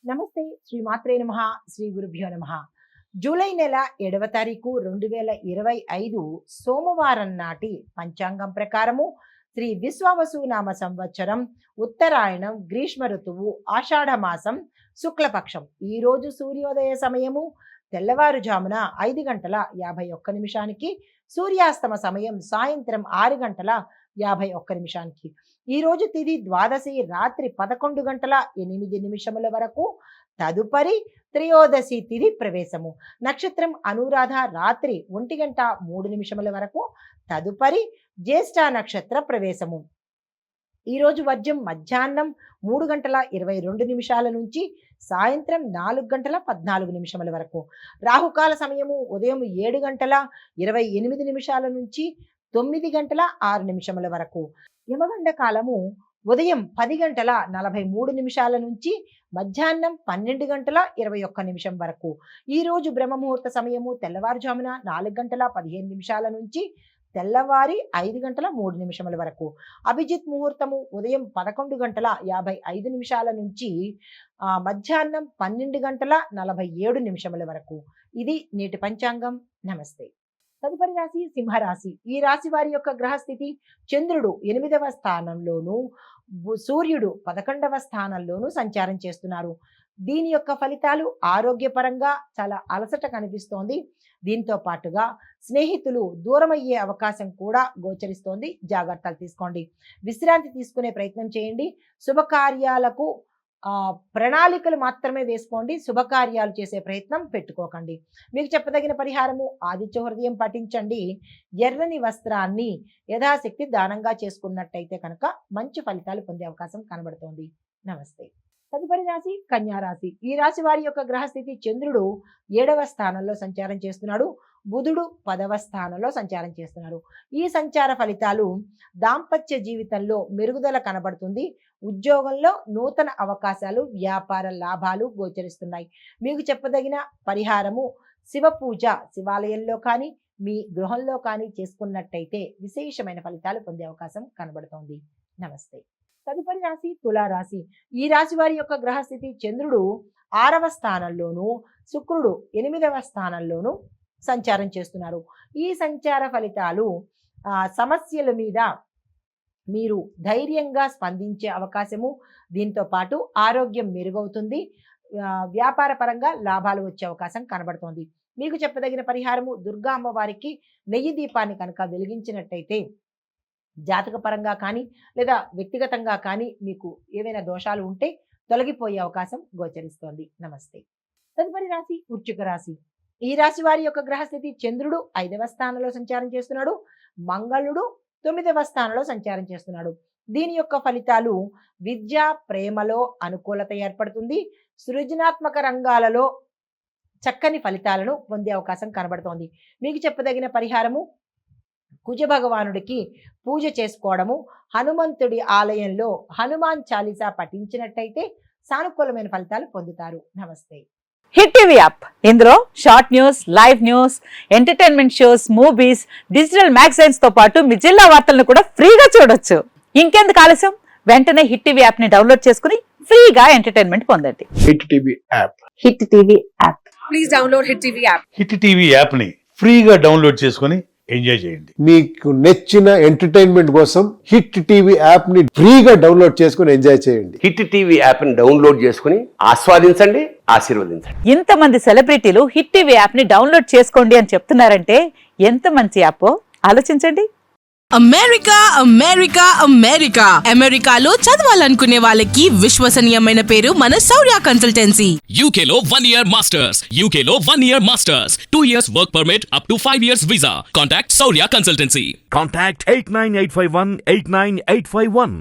నమస్తే. శ్రీ మాత్రే నమః. శ్రీ గురుభ్యో నమః. జూలై నెల 7వ తారీఖు 2025 సోమవారం నాటి పంచాంగం ప్రకారము శ్రీ విశ్వావసు నామ సంవత్సరం ఉత్తరాయణం గ్రీష్మ ఋతువు ఆషాఢ మాసం శుక్లపక్షం. ఈ రోజు సూర్యోదయ సమయము తెల్లవారుజామున 5:51 సూర్యాస్తమ సమయం సాయంత్రం 6:51. ఈ రోజు తిథి ద్వాదశి రాత్రి 11:08 వరకు. తదుపరి త్రయోదశి తిథి ప్రవేశము. నక్షత్రం అనురాధ రాత్రి 1:03 వరకు. తదుపరి జ్యేష్ఠ నక్షత్ర ప్రవేశము. ఈ రోజు వర్జ్యం మధ్యాహ్నం 3:22 నుంచి సాయంత్రం 4:14 వరకు. రాహుకాల సమయము ఉదయం 7:28 నుంచి 9:06 వరకు. యమగండ కాలము ఉదయం 10:43 నుంచి మధ్యాహ్నం 12:21 వరకు. ఈ రోజు బ్రహ్మముహూర్త సమయము తెల్లవారుజామున 4:15 నుంచి తెల్లవారి 5:03 వరకు. అభిజిత్ ముహూర్తము ఉదయం 11:55 నుంచి మధ్యాహ్నం 12:47 వరకు. ఇది నేటి పంచాంగం. నమస్తే. తదుపరి రాశి సింహరాశి. ఈ రాశి వారి యొక్క గ్రహస్థితి చంద్రుడు 8వ స్థానంలోను, సూర్యుడు 11వ స్థానంలోను సంచారం చేస్తున్నారు. దీని యొక్క ఫలితాలు ఆరోగ్యపరంగా చాలా అలసట కనిపిస్తోంది. దీంతో పాటుగా స్నేహితులు దూరమయ్యే అవకాశం కూడా గోచరిస్తోంది. జాగ్రత్తలు తీసుకోండి. విశ్రాంతి తీసుకునే ప్రయత్నం చేయండి. శుభకార్యాలకు ప్రణాళికలు మాత్రమే వేసుకోండి. శుభకార్యాలు చేసే ప్రయత్నం పెట్టుకోకండి. మీకు చెప్పదగిన పరిహారము ఆదిత్య హృదయం పఠించండి. ఎర్రని వస్త్రాన్ని యథాశక్తి దానంగా చేసుకున్నట్టయితే కనుక మంచి ఫలితాలు పొందే అవకాశం కనబడుతోంది. నమస్తే. తదుపరి రాశి కన్యా రాశి. ఈ రాశి వారి యొక్క గ్రహస్థితి చంద్రుడు 7వ స్థానంలో సంచారం చేస్తున్నాడు. బుధుడు 10వ స్థానంలో సంచారం చేస్తున్నారు. ఈ సంచార ఫలితాలు దాంపత్య జీవితంలో మెరుగుదల కనబడుతుంది. ఉద్యోగంలో నూతన అవకాశాలు, వ్యాపార లాభాలు గోచరిస్తున్నాయి. మీకు చెప్పదగిన పరిహారము శివ పూజ శివాలయంలో కానీ మీ గృహంలో కానీ చేసుకున్నట్టయితే విశేషమైన ఫలితాలు పొందే అవకాశం కనబడుతోంది. నమస్తే. తదుపరి రాశి తులారాశి. ఈ రాశి వారి యొక్క గ్రహస్థితి చంద్రుడు 6వ స్థానంలోను, శుక్రుడు 8వ స్థానంలోను సంచారం చేస్తున్నారు. ఈ సంచార ఫలితాలు సమస్యల మీద మీరు ధైర్యంగా స్పందించే అవకాశము, దీంతో పాటు ఆరోగ్యం మెరుగవుతుంది. వ్యాపార పరంగా లాభాలు వచ్చే అవకాశం కనబడుతోంది. మీకు చెప్పదగిన పరిహారము దుర్గా అమ్మవారికి నెయ్యి దీపాన్ని కనుక వెలిగించినట్టయితే జాతక పరంగా కానీ లేదా వ్యక్తిగతంగా కానీ మీకు ఏవైనా దోషాలు ఉంటే తొలగిపోయే అవకాశం గోచరిస్తోంది. నమస్తే. తదుపరి రాశి వృశ్చిక రాశి. ఈ రాశి వారి యొక్క గ్రహస్థితి చంద్రుడు 5వ స్థానంలో సంచారం చేస్తున్నాడు. మంగళుడు 9వ స్థానంలో సంచారం చేస్తున్నాడు. దీని యొక్క ఫలితాలు విద్య, ప్రేమలో అనుకూలత ఏర్పడుతుంది. సృజనాత్మక రంగాలలో చక్కని ఫలితాలను పొందే అవకాశం కనబడుతోంది. మీకు చెప్పదగిన పరిహారము కుజ భగవానుడికి పూజ చేసుకోవడము, హనుమంతుడి ఆలయంలో హనుమాన్ చాలీసా పఠించినట్టయితే సానుకూలమైన ఫలితాలు పొందుతారు. నమస్తే. హిట్ టీవీ యాప్, ఇందులో short news, live news, entertainment shows, movies, digital magazines తో పాటు మీ జిల్లా వార్తలను కూడా ఫ్రీగా చూడొచ్చు. ఇంకెందుకు ఆలస్యం, వెంటనే హిట్ టీవీ యాప్ ని డౌన్లోడ్ చేసుకుని ఫ్రీగా ఎంటర్టైన్మెంట్ పొందండి. Hit TV app. Hit TV app. Please download hit TV app. Hit TV app ని ఫ్రీగా డౌన్లోడ్ చేసుకుని ఎంజాయ్ చేయండి. మీకు నచ్చిన ఎంటర్టైన్మెంట్ కోసం హిట్ టీవీ యాప్ ని ఫ్రీగా డౌన్లోడ్ చేసుకుని ఎంజాయ్ చేయండి. హిట్ టీవీ యాప్ ని డౌన్లోడ్ చేసుకుని ఆస్వాదించండి, ఆశీర్వదించండి. ఇంతమంది సెలబ్రిటీలు హిట్ టీవీ యాప్ ని డౌన్లోడ్ చేసుకోండి అని చెప్తున్నారంటే ఎంత మంచి యాప్ ఆలోచించండి. అమెరికా అమెరికా అమెరికా అమెరికాలో చదవాలనుకునే వాళ్ళకి విశ్వసనీయమైన పేరు మన శౌర్య కన్సల్టెన్సీ. UK లో 1 year masters. UK లో 1 year masters. 2 years work permit up to 5 years visa. Contact Saurya Consultancy. Contact 89851 89851.